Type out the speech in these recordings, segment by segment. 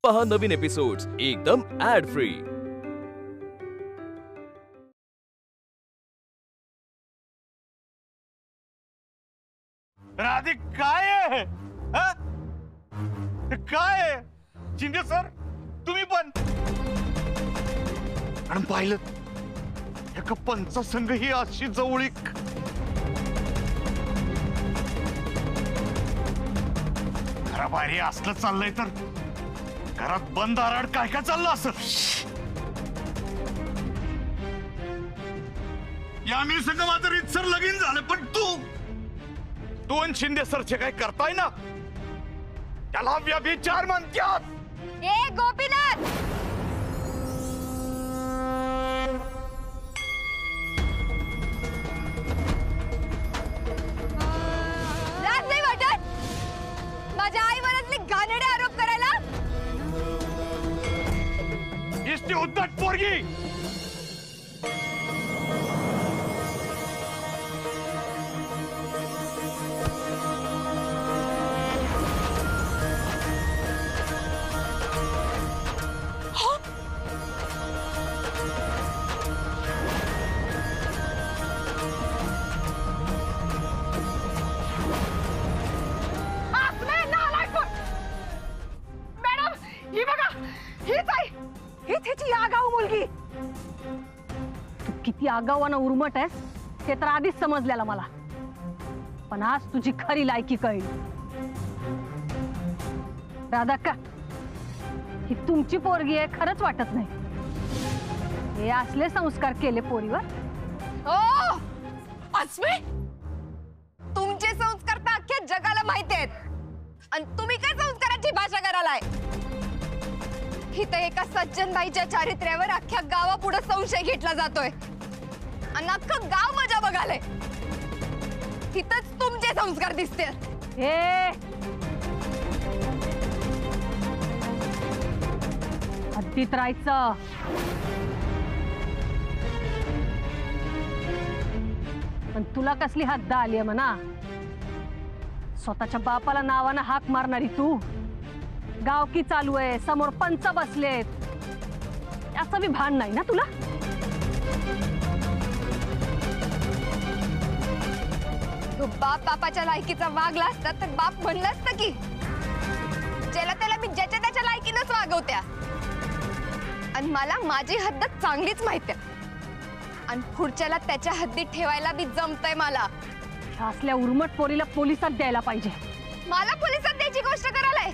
पहा नवीन एपिसोड्स एकदम add free. Radhika काय आहे? हा? काय आहे? शिंदे सर तुम्ही पण आणि पाहिलं एका पंचसंघ ही अशी जवळीक घराबाहेर हे असलं चाललंय तर घरात बंद आराड काय काय चाललं असं या मी संघ माझं रीतसर लगीन झालं पण तू दोन शिंदे सरचे काय करताय ना त्याला व्यभिचार म्हणतात। ए गोपीनाथ लाज नाही वाटत माझ्या आईवरच घाणेरडे आरोप करायला? इष्टी उद्धट पोरगी किती आगावानं उर्मट आहेस हे तर आधीच समजलेलं मला, पण आज तुझी खरी लायकी कळली। राधाक्का ही तुमची पोरगी आहे खरंच वाटत नाही, हे असले संस्कार केले पोरीवर। ओ अस्मी तुमचे संस्कार तर अख्ख्या जगाला माहिती आहेत आणि तुम्ही काय संस्काराची भाषा करायलाय? इथं एका सज्जनबाईच्या चारित्र्यावर अख्ख्या गावापुढे संशय घेतला जातोय आणि अख्खं गाव मजा बघालय। इथंच तुमचे संस्कार दिसतील। हे हद्दीत राहायचं। पण तुला कसली हद्द आली आहे म्हणा? स्वतःच्या बापाला नावानं हाक मारणारी तू, गावकी चालू आहे, समोर पंच बसलेत, याचं बी भान नाही ना तुला? तू बाप बापाच्या लायकीचा वागला असता तर बाप म्हणलं असतं की ज्याला त्याला मी ज्याच्या त्याच्या लायकीनंच वागवत्या आणि मला माझी हद्द चांगलीच माहिती आहे आणि पुढच्याला त्याच्या हद्दीत ठेवायला बी जमतंय मला। असल्या उर्मट पोरीला पोलिसात द्यायला पाहिजे। मला पोलिसात द्यायची गोष्ट करायलाय?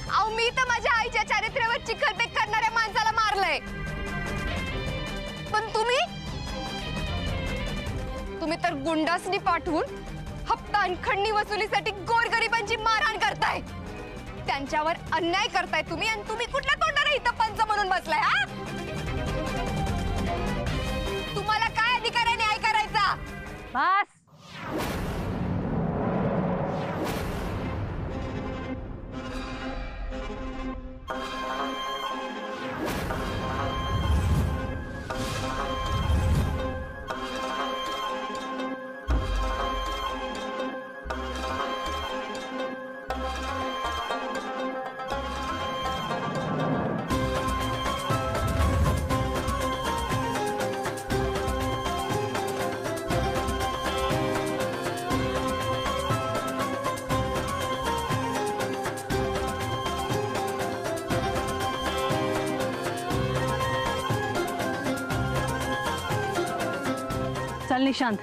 अहो मी तर माझ्या आईच्या चारित्र्यावर चिखलफेक करणाऱ्या माणसाला मारलंय, पण तुम्ही तर गुंडासनी पाठवून हप्ता आणि खंडणी वसुलीसाठी गोरगरिबांची मारहाण करताय, त्यांच्यावर अन्याय करताय तुम्ही आणि तुम्ही कुठल्या तोंडाने इथं पंच म्हणून बसलाय? हा तुम्हाला काय अधिकार आहे न्याय करायचा? बस चल निशांत।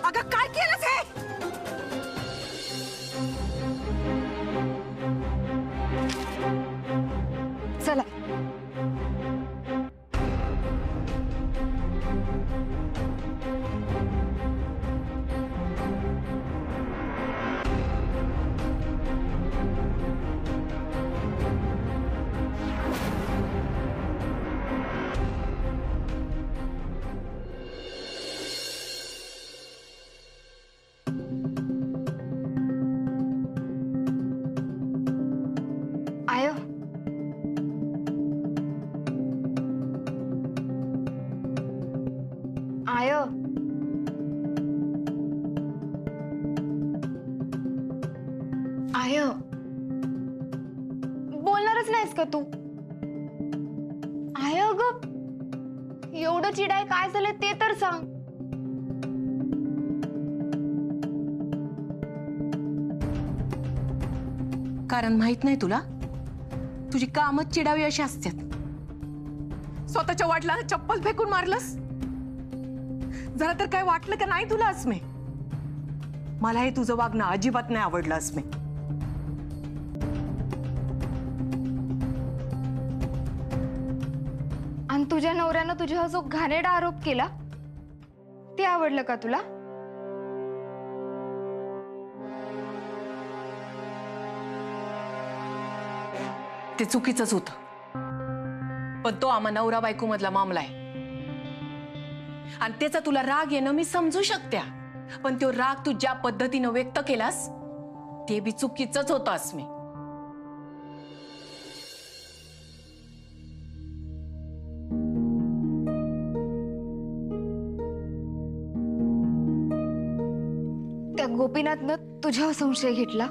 अगं काय केलंस हे? चला आय बोलणारच नाहीस का तू? आय अगं एवढं चिडाय काय झालंय ते तर सांग. कारण माहित नाही तुला, तुझी कामच चिडावी अशी असतात. स्वतःच्या वाटला चप्पल फेकून मारलंस. जरा तर काय वाटलं का नाही तुला अस्मे? मला हे तुझं वागणं अजिबात नाही आवडलं अस्मे. आणि तुझ्या नवऱ्यानं तुझ्यावर जो घाणेरडा आरोप केला ते आवडलं का तुला? ते चुकीचंच होतं, पण तो आम्हा नवरा बायको मधला मामला आहे आणि त्याचा तुला राग येणं मी समजू शकते. पण तो राग तू ज्या पद्धतीनं व्यक्त केलास ते बी चुकीचंच होतं अस्मे. त्या गोपीनाथनं तुझ्यावर संशय घेतला,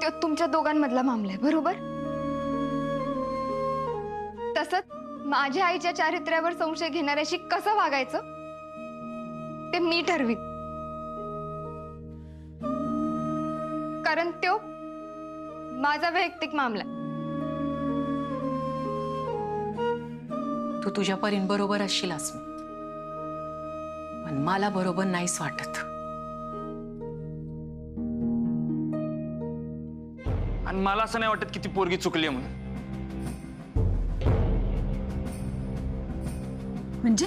तो तुमच्या दोघांमधला मामला आहे बरोबर. तसंच माझ्या आईच्या चारित्र्यावर संशय घेणाऱ्याशी कसं वागायचं ते मी ठरवीन, कारण तो माझा वैयक्तिक मामला आहे. तू तुझ्या परीन बरोबर असशील अस्मे, पण मला बरोबर नाहीच वाटत. आणि मला असं नाही वाटत की ती पोरगी चुकली आहे म्हणून. म्हणजे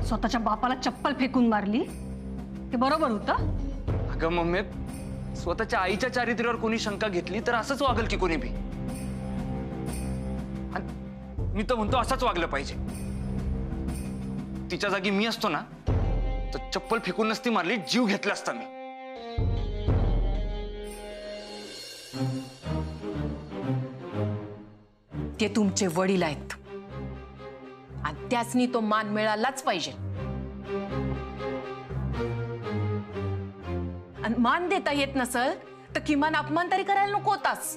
स्वतःच्या बापाला चप्पल फेकून मारली ते बरोबर होतं? अगं मम्मी, स्वतःच्या आईच्या चारित्र्यावर कोणी शंका घेतली तर असंच वागल की कोणी बी. आणि मी तर म्हणतो असंच वागलं पाहिजे. तिच्या जागी मी असतो ना तर चप्पल फेकून नसती मारली, जीव घेतला असता मी. ते तुमचे वडील आहेत आणि त्यासनी तो मान मिळालाच पाहिजे. आणि मान देता येत नसल तर किमान अपमान तरी करायला नको होतास.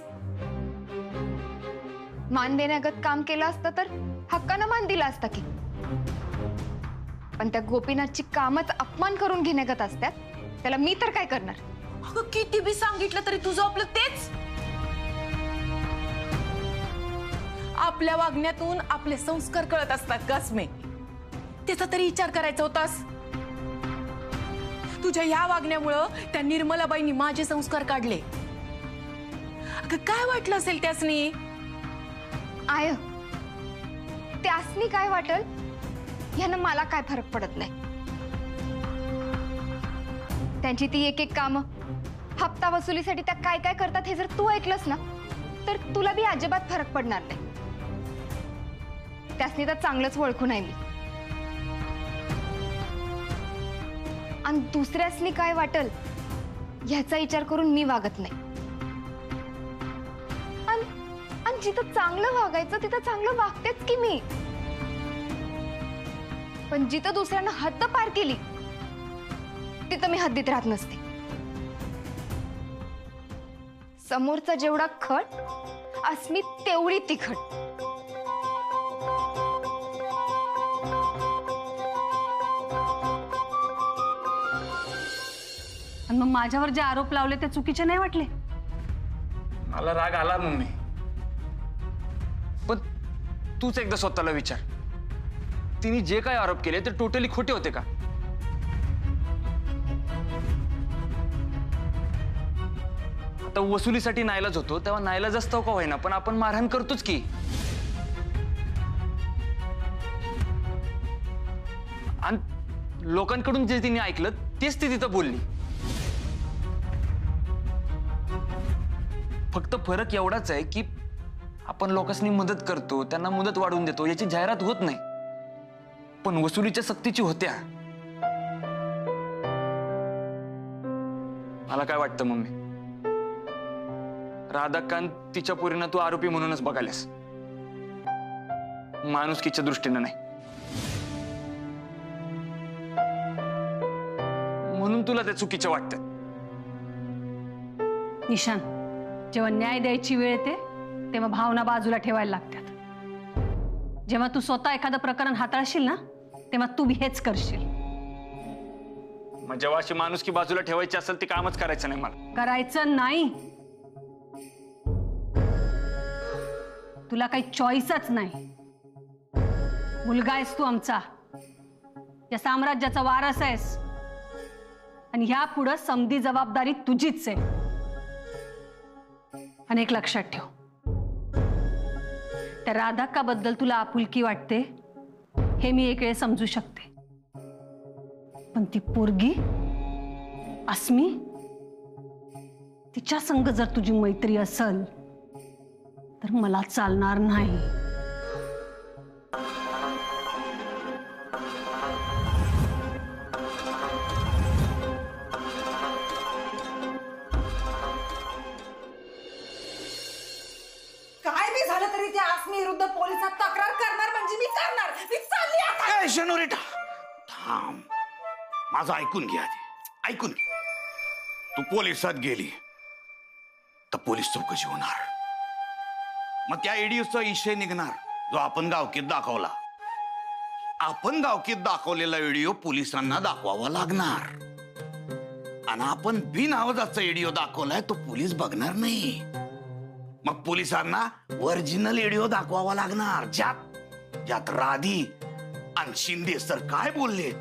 मान देण्यागत काम केलं असतं तर हक्कानं मान दिला असता की. पण त्या गोपीनाथची कामच अपमान करून घेण्यागत असतात, त्याला मी तर काय करणार? अगं किती बी सांगितलं तरी तुझं आपलं तेच. आपल्या वागण्यातून आपले संस्कार कळत असतात गस्मे. त्याचा तरी विचार करायचा होतास. तुझ्या या वागण्यामुळं त्या निर्मलाबाईंनी माझे संस्कार काढले. अगं काय वाटलं असेल त्यासनी? आय त्यासनी काय वाटल यानं मला काय फरक पडत नाही. त्यांची ती एक एक कामं, हप्ता वसुलीसाठी त्या काय काय करतात हे जर तू ऐकलंस ना तर तुला बी अजिबात फरक पडणार नाही. त्यासनी तर चांगलंच ओळखून आहे मी. आणि दुसऱ्यासनी काय वाटल ह्याचा विचार करून मी वागत नाही. आणि जिथं चांगलं वागायचं तिथं चांगलं वागतेच की मी. पण जिथं दुसऱ्यानं हद्द पार केली तिथं मी हद्दीत राहत नसते. समोरचा जेवढा खट अस्मी तेवढी तिखट. आणि मग माझ्यावर जे आरोप लावले ते चुकीचे नाही वाटले? मला राग आला मम्मी, पण तूच एकदा स्वतःला विचार, तिने जे काय आरोप केले ते टोटली खोटे होते का? आता वसुलीसाठी नाईलाज होतो तेव्हा नाईलाज असतो का होईना, पण आपण मारहाण करतोच की. आणि लोकांकडून जे तिने ऐकलं तेच ती तिथं बोलली. फक्त फरक एवढाच आहे की आपण लोकांनी मदत करतो, त्यांना मदत वाढवून देतो, याची जाहिरात होत नाही. पण वसुलीच्या सक्तीची होत्या. मला काय वाटतं मम्मी, राधाकांत तिच्या पोरीनं तू आरोपी म्हणूनच बघायलास, माणुसकीच्या दृष्टीनं नाही. म्हणून तुला ते चुकीचं वाटतं. निशान, जेव्हा न्याय द्यायची वेळ येते तेव्हा भावना बाजूला ठेवायला लागतात. जेव्हा तू स्वतः एखादं प्रकरण हाताळशील ना, तेव्हा तू बी हेच करशील. मग जेव्हा अशी माणुसकी बाजूला ठेवायची असेल ते कामच करायचं नाही मला. करायचं नाही. तुला काही चॉईसच नाही. मुलगा आहेस तू आमचा, या साम्राज्याचा वारस आहेस, आणि ह्या पुढं समधी जबाबदारी तुझीच आहे. आणि एक लक्षात ठेव, त्या राधाकाबद्दल तुला आपुलकी वाटते हे मी एक वेळ समजू शकते, पण ती पोरगी अस्मी, तिच्या संग जर तुझी मैत्री असेल तर मला चालणार नाही. काय बी झालं तरी त्या आसमी विरुद्ध पोलिसात तक्रार करणार म्हणजे मी करणार. मी चालली आता. ए शनोरिटा, थांब. माझं ऐकून घ्या आधी. ऐकून घे. तू पोलिसात गेली तर पोलीस चौकशी होणार. मग त्या एडिओचा विषय निघणार जो आपण गावकीत दाखवला. आपण गावकीत दाखवलेला व्हिडिओ पोलिसांना दाखवावा लागणार. आणि आपण बिन आवाजाचा व्हिडिओ दाखवलाय तो पोलीस बघणार नाही. मग पोलिसांना ओरिजिनल व्हिडिओ दाखवावा लागणार, ज्यात राधी आणि शिंदे सर काय बोलले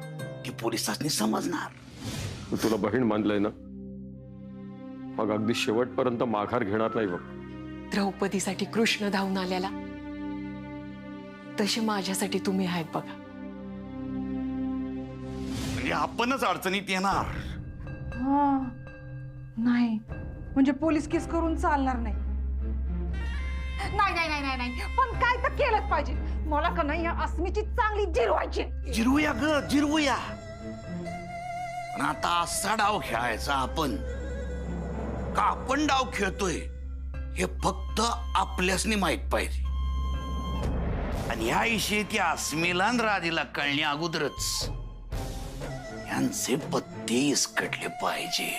ते पोलिसांनी समजणार. तू तुला बहीण मानलंय ना, मग अगदी शेवटपर्यंत माघार घेणार नाही बघ. द्रौपदीसाठी कृष्ण धावून आल्याला तसे माझ्यासाठी तुम्ही आहेत बघा. म्हणजे आपणच अडचणीत येणार. नाही म्हणजे पोलीस केस करून चालणार नाही. नाही नाही नाही नाही नाही पण काय तर केलंच पाहिजे. मला का नाही या अस्मीची चांगली जिरवायची. जिरवूया ग, जिरवूया. पण आता असा डाव खेळायचा आपण का आपण डाव खेळतोय हे फक्त आपल्यासनी माहित पाहिजे. आणि ह्या विषयी त्या अस्मीला आणि राधीला कळण्या अगोदरच यांचे पत्ते इसकटले पाहिजे.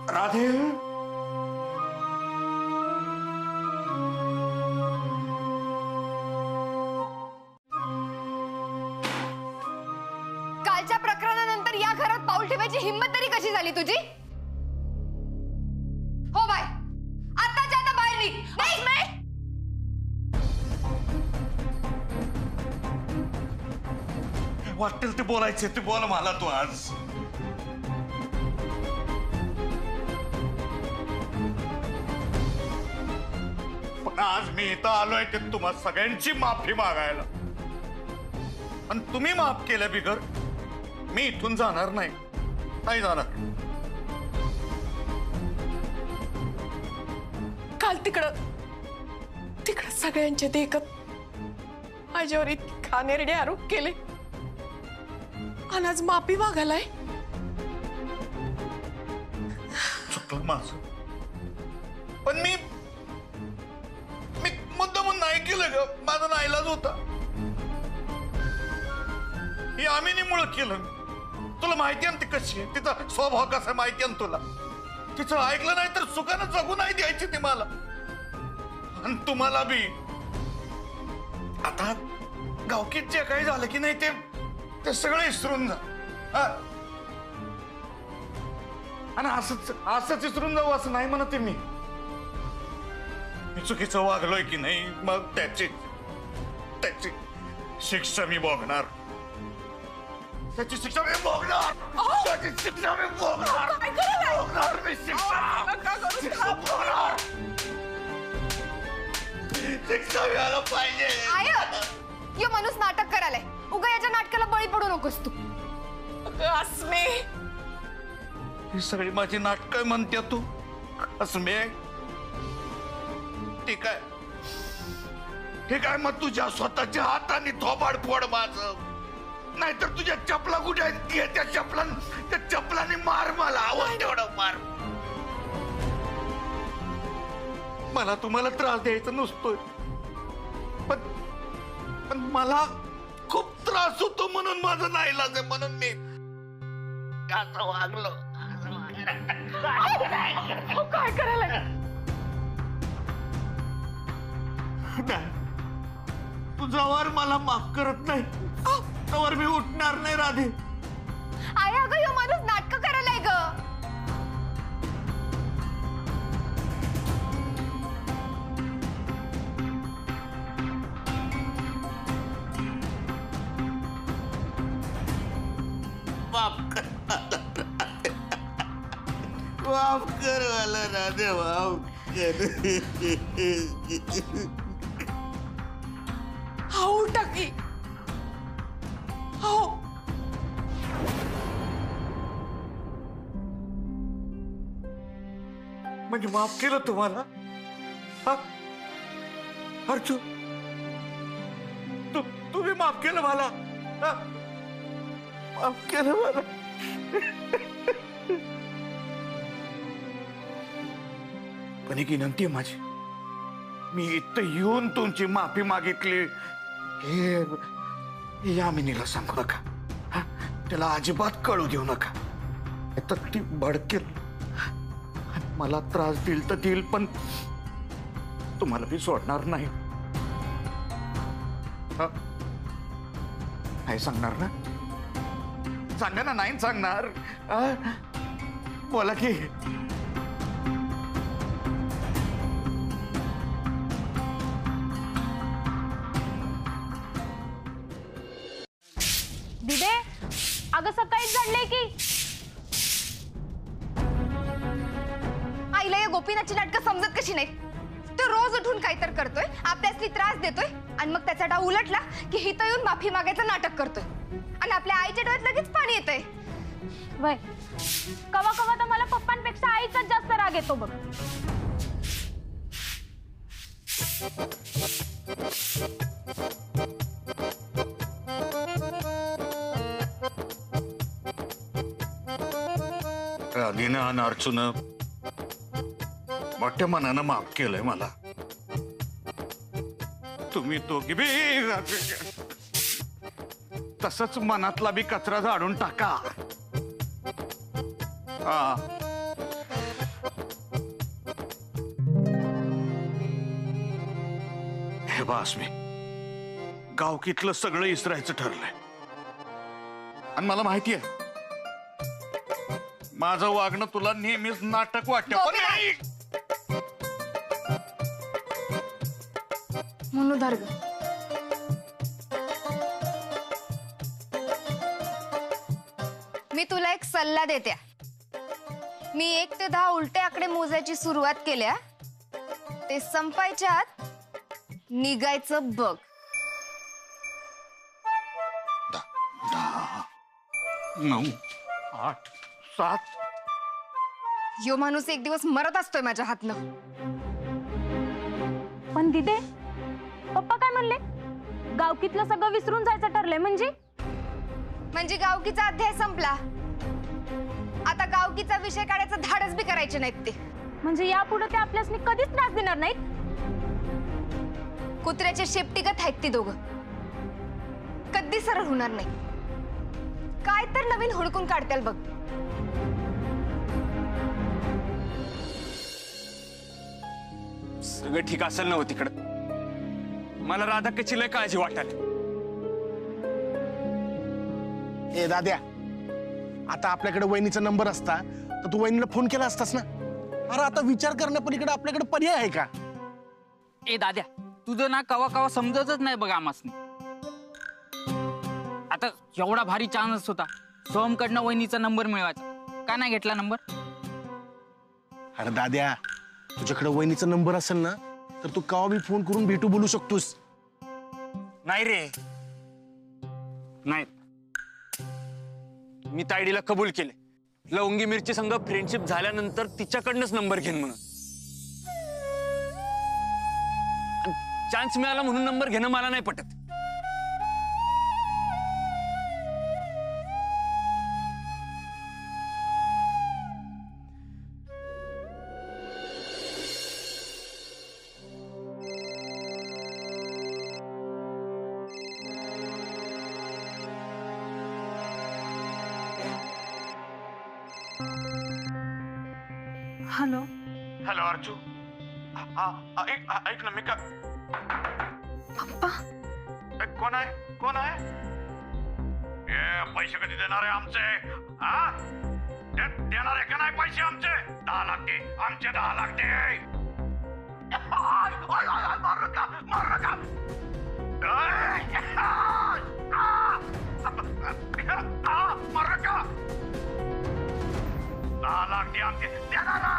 राधे, कालच्या प्रकरणानंतर या घरात पाऊल ठेवायची हिंमत तरी कशी झाली तुझी? हो बाय, आताच्या आता बाहेर निघ. वाटेल ते बोलायचे ते बोल मला तू आज. पण आज मी इथं आलोय ते तुम्हा सगळ्यांची माफी मागायला. आणि तुम्ही माफ केल्या बिगर मी इथून जाणार नाही. नाही जाणार. काल तिकडं सगळ्यांचे देखत माझ्यावर इतके घाणेरडे आरोप केले आणि आज माफी मागायलाय. चुकलं माझं. पण मी मुद्दामून नाही केलं ग. माझा नाईलाज होता. ही आमिनीमुळं केलं. तुला माहिती आहे ना ती कशी आहे, तिचा स्वभाव कसा आहे माहिती आहे ना तुला. तिचं ऐकलं नाही तर सुखानं जगू नाही द्यायची ती मला. आणि तुम्हाला बी. आता गावकीत जे काही झालं की नाही ते सगळं विसरून जा. आणि असंच विसरून जाऊ असं नाही म्हणते मी. चुकीचं वागलोय की नाही मग त्याची शिक्षा मी भोगणार. त्याची शिक्षा मी भोगणार. त्याची शिक्षा मी भोगणार. भोगणार मी शिक्षा भोगणार. शिक्षा मिळायला पाहिजे. आय, यो माणूस नाटक करायलाय. उगा याच्या नाटकाला बळी पडू नकोस तू. अस्मी, ही सगळी माझी नाटक म्हणते तू. अस्मी, ठीक आहे मग तुझ्या स्वतःच्या हाताने थोबाड फोड माझं. नाहीतर तुझ्या चपला कुठे आहेत? त्या चपलाने मार मला. आवाज तेवढं मार. मला तुम्हाला त्रास द्यायचा नसतोय. पण मला खूप त्रास होतो म्हणून माझं नाईलाज आहे, म्हणून मी असं वागलो. काय करायला नाही, तू जवळ मला माफ करत नाही तवर मी उठणार नाही राधे. आई अगं ह्यो माणूस नाटक करायलाय ग. माफ कर माफ कर मला राधे, माफ कर. हाऊ टाकी हो. म्हणजे माफ केलं तुम्हाला? हा? अर्जू, तुम्ही माफ केलं मला? हा? माफ केलं मला? पण एक विनंती आहे माझी, मी इथं येऊन तुमची माफी मागितली हे यामिनीला सांगू नका. हा? त्याला अजिबात कळू देऊ नका, तर ती भडकेल, मला त्रास देईल तर देईल, पण तुम्हाला मी सोडणार नाही. हा? नाही सांगणार ना? सांगा ना, नाही सांगणार? हा? बोला की. दिदे अगं सकाळीच जाणलंय की. आईला या गोपीनाथची नाटकं समजत कशी नाही? तो रोज उठून काहीतर करतोय, आपल्यासली त्रास देतोय, आणि मग त्याचा डाव उलटला की हिथं येऊन माफी मागायचं नाटक करतोय, आणि आपल्या आईच्या डोळ्यात लगेच पाणी येतंय. वय कवा कवा तर मला पप्पांपेक्षा आईचाच जास्त राग येतो बघ. राधीनं आणि अर्चूनं मोठ्या मनानं माफ केलंय मला. तुम्ही दोघी बी तसंच मनातला बी कचरा झाडून टाका. हा. हे बास, मी गावकीतलं सगळं इसरायचं ठरलंय, आणि मला माहिती आहे माझं वागणं तुला नेहमीच नाटक वाटतं. पण नाही. म्हणून धर ग. मी तुला एक सल्ला देते. मी 1 ते 10 उलटे आकडे मोजायची सुरुवात केल्या, ते संपायच्या आत निघायचं बघ. 10, 9, 8, 7. यो माणूस एक दिवस मरत असतोय माझ्या हातनं. पण दिदे पप्पा काय म्हणले? गावकीतलं सगळं विसरून जायचं ठरलंय म्हणजे गावकीचा अध्याय संपला. आता गावकीचा विषय काढायचं धाडस बी करायचे नाहीत ते. म्हणजे यापुढे ते आपल्यासनी कधीच त्रास देणार नाहीत. कुत्र्याचे शेपटीगत आहेत ती दोघं, कधी सरळ होणार नाही. काय तर नवीन हुडकून काढतील बघ. सगळं ठीक असेल ना हो तिकडं? मला राधा कची लय काळजी वाटायला. ए दाद्या, आता आपल्याकडे वहिनीचा नंबर असता तर तू वहिनीला फोन केला असतास ना. अरे आता विचार करण्यापलीकडे आपल्याकडे पर्याय आहे का? ए दाद्या, तुझं ना कवा कवा समजतच नाही बघ आमासनी. आता एवढा भारी चान्स होता सोहमकडनं वहिनीचा नंबर मिळवायचा, का नाही घेतला नंबर? अरे दाद्या, तुझ्याकडे वहिनीचा नंबर असेल ना तर तू केव्हा बी फोन करून भेटू बोलू शकतोस. नाही रे, नाही. मी तायडीला कबूल केले, लवंगी मिरची संघ फ्रेंडशिप झाल्यानंतर तिच्याकडनंच नंबर घेईन म्हणून. चान्स मिळाला म्हणून नंबर घेणं मला नाही पटत. हॅलो हॅलो अर्जू ऐक ना मी का पप्पा कोण आहे कोण आहे पैसे कधी देणार आहे आमचे हा देणार आहे का नाही पैसे आमचे 10 लाख दे आमचे 10 लाख दे मारू का मारू का 10 लाख दे आमचे देणार